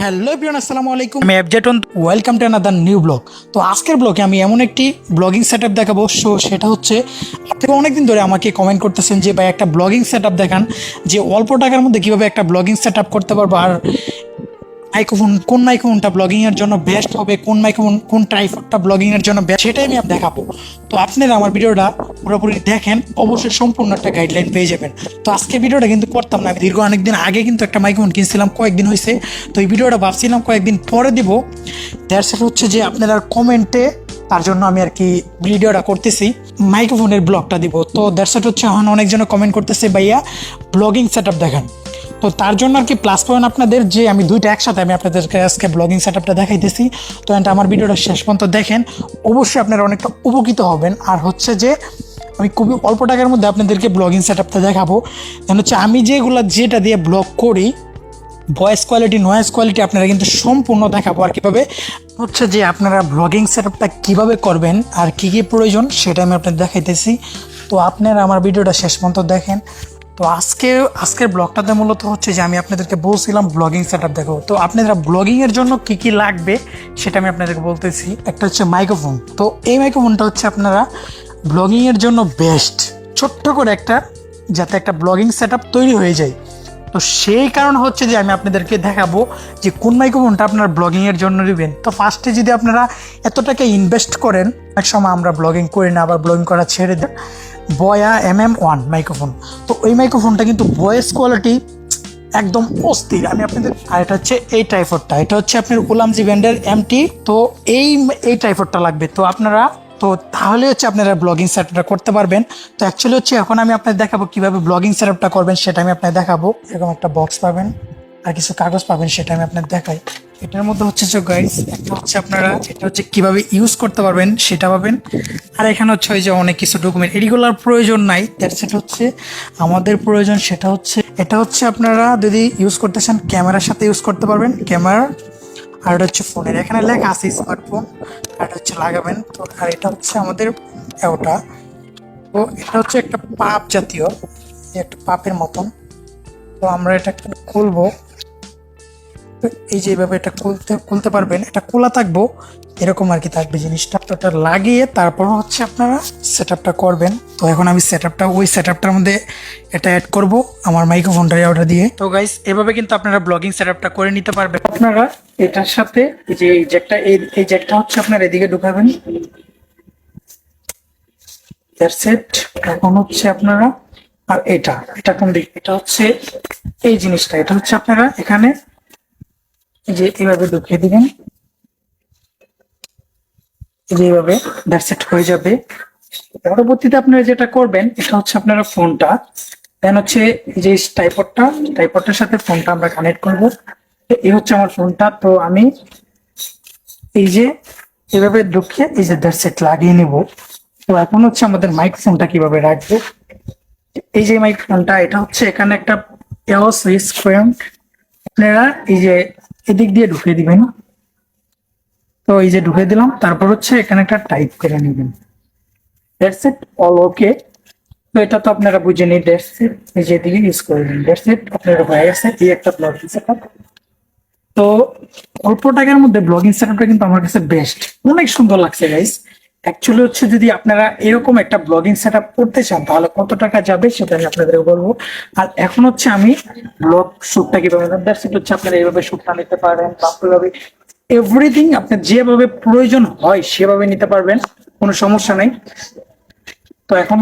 Hello everyone, আসসালামু আলাইকুম। আমি এফজেটন, welcome to another new blog. তো আজকের ব্লগে আমি এমন একটি ব্লগিং সেটআপ দেখাবো। সেটা হচ্ছে, আপনি অনেকদিন ধরে আমাকে কমেন্ট করতেছেন যে ভাই একটা ব্লগিং সেটআপ দেখান, যে অল্প টাকার মধ্যে কিভাবে একটা ব্লগিং সেটআপ করতে পারবো, আর কোন মাইক্রোফোনটা ব্লগিং এর জন্য বেস্ট হবে, কোন মাইক্রোফোন কোন ট্রাইপডটা ব্লগিং এর জন্য বেস্ট, সেটাই আমি দেখাবো। তো আপনারা আমার ভিডিওটা পুরোপুরি দেখেন, অবশ্যই সম্পূর্ণ একটা গাইডলাইন পেয়ে যাবেন। তো আজকে ভিডিওটা কিন্তু করতাম না, আমি দীর্ঘ অনেকদিন আগে কিন্তু একটা মাইক্রোফোন কিনছিলাম, কয়েকদিন হয়েছে। তো এই ভিডিওটা ভাবছিলাম কয়েকদিন পরে দিব। দ্যাটস ইট, হচ্ছে যে আপনারা কমেন্টে, তার জন্য আমি আর কি ভিডিওটা করতেছি, মাইক্রোফোনের ব্লগটা দিব। তো দ্যাটস ইট, হচ্ছে এখন অনেকজন কমেন্ট করতেছে ভাইয়া ব্লগিং সেটআপ দেখান। তো তার জন্য আর কি প্লাস পয়েন্ট আপনাদের, যে আমি দুইটা একসাথে আমি আপনাদেরকে আজকে ব্লগিং সেটআপটা দেখাইতেছি। তো আমার ভিডিওটা শেষ পর্যন্ত দেখেন, অবশ্যই আপনারা অনেকটা উপকৃত হবেন। আর হচ্ছে যে আমি খুবই অল্প টাকার মধ্যে আপনাদেরকে ব্লগিং সেটআপটা দেখাবো। দেন হচ্ছে আমি যেটা দিয়ে ব্লগ করি, ভয়েস কোয়ালিটি, নয়েজ কোয়ালিটি আপনারা কিন্তু সম্পূর্ণ দেখাবো। আর কীভাবে হচ্ছে যে আপনারা ব্লগিং সেটআপটা কীভাবে করবেন আর কী কী প্রয়োজন, সেটা আমি আপনাদের দেখাইতেছি। তো আপনারা আমার ভিডিওটা শেষ পর্যন্ত দেখেন। তো আজকের ব্লগটাতে মূলত হচ্ছে যে আমি আপনাদেরকে বলছিলাম ব্লগিং সেটআপ দেখো। তো আপনারা ব্লগিংয়ের জন্য কী কী লাগবে সেটা আমি আপনাদেরকে বলতেছি। একটা হচ্ছে মাইক্রোফোন। তো এই মাইক্রোফোনটা হচ্ছে আপনারা ব্লগিংয়ের জন্য বেস্ট, ছোট্ট করে একটা, যাতে একটা ব্লগিং সেটআপ তৈরি হয়ে যায়। তো সেই কারণ হচ্ছে যে আমি আপনাদেরকে দেখাবো যে কোন মাইক্রোফোনটা আপনার ব্লগিংয়ের জন্য নেবেন। তো ফার্স্টে যদি আপনারা এত টাকা ইনভেস্ট করেন, এক সময় আমরা ব্লগিং করি না, আবার ব্লগিং করা ছেড়ে দেন, বয়া MM1 মাইক্রোফোন। তো ওই মাইক্রোফোনটা কিন্তু ভয়েস কোয়ালিটি একদম অস্থির। আমি আপনাদের, আর এটা হচ্ছে এই ট্রাইপডটা, এটা হচ্ছে আপনার উলামজি ব্র্যান্ডের MT। তো এই ট্রাইপডটা লাগবে। তো আপনারা, তো তাহলে হচ্ছে আপনারা ব্লগিং সেটআপটা করতে পারবেন। তো অ্যাকচুয়ালি হচ্ছে এখন আমি আপনাদের দেখাবো কীভাবে ব্লগিং সেটআপটা করবেন, সেটা আমি আপনাদের দেখাবো। এরকম একটা বক্স পাবেন আর কিছু কাগজ পাবেন, সেটা আমি আপনাদের দেখাই। এটার মধ্যে হচ্ছে যে গাইস, একটা হচ্ছে আপনারা এটা হচ্ছে কিভাবে ইউজ করতে পারবেন সেটা পাবেন। আর এখানে হচ্ছে ওই যে অনেক কিছু ডকুমেন্ট, এগুলোর প্রয়োজন নাই। সেটা হচ্ছে আমাদের প্রয়োজন, সেটা হচ্ছে এটা হচ্ছে আপনারা যদি ইউজ করতে চান ক্যামেরার সাথে ইউজ করতে পারবেন, ক্যামেরা। আর এটা হচ্ছে ফোনের, এখানে লেখা আছে স্মার্টফোন, আর এটা হচ্ছে লাগাবেন। তো আর এটা হচ্ছে আমাদের ওটা। তো এটা হচ্ছে একটা পাপ জাতীয়, একটা পাপের মতন। তো আমরা এটা খুলবো। এই যে এইভাবে এটা খুলতে পারবেন, এটা খোলা থাকবো এরকম আর কি থাকবে জিনিসটা। তো এটা লাগিয়ে তারপর হচ্ছে আপনারা সেটআপটা করবেন। তো এখন আমি ওই সেটআপটার মধ্যে এটা অ্যাড করব আমার মাইক্রোফোনটা অর্ডার দিয়ে। তো গাইস, এভাবে কিন্তু আপনারা ব্লগিং সেটআপটা করে নিতে পারবেন। আপনারা এটার সাথে এই যে এই জ্যাকটা হচ্ছে আপনারা এদিকে ঢুকাবেন। That's it. এখন হচ্ছে আপনারা, আর এটা কোন দিক, এটা হচ্ছে এই জিনিসটা, এটা হচ্ছে আপনারা এখানে এই যে এইভাবে ঢুকিয়ে দিবেন, এই যে এইভাবে। দ্যাটস ইট, হয়ে যাবে। পরবর্তীতে আপনারা যেটা করবেন, এটা হচ্ছে আপনারা ফোনটা, দেন হচ্ছে এই যে ট্রাইপডটার সাথে ফোনটা আমরা কানেক্ট করব। এই হচ্ছে আমার ফোনটা। তো আমি এই যে এইভাবে ঢুকিয়ে এই যে দ্যাটস ইট লাগিয়ে নেব। তো এখন হচ্ছে আমাদের মাইক্রোফোনটা কিভাবে রাখবো। এই যে মাইক্রোফোনটা, এটা হচ্ছে এখানে একটা সুইচ পয়েন্ট, আপনারা এই যে এদিক দিয়ে ঢুকিয়ে দিবেন। তো এই যে ঢুকে দিলাম, তারপর হচ্ছে এখানে একটা টাইপ করে নেবেন। দ্যাটস ইট, অল ওকে। তো এটা তো আপনারা বুঝে নিন। দ্যাটস ইট, এই যে এদিকে ইউজ করবেন। দ্যাটস ইট, আপনারা হয়ে গেছে এই একটা ব্লগিং সেটআপ। তো অল্প টাকার মধ্যে ব্লগিং সেটআপটা কিন্তু আমার কাছে বেস্ট, অনেক সুন্দর লাগছে গাইস। অ্যাকচুয়ালি হচ্ছে যদি আপনারা এরকম একটা ব্লগিং সেটআপ করতে চান, তাহলে কত টাকা যাবে সেটা আমি আপনাদের বলবো। আর এখন হচ্ছে আমি ব্লগ শুটটা কিভাবে, দ্যাটস ইট, হচ্ছে আপনারা এইভাবে শুটটা নিতে পারেন, বাস্তবে এভরিথিং আপনার যেভাবে প্রয়োজন হয় সেভাবে নিতে পারবেন, কোনো সমস্যা নেই। তো এখন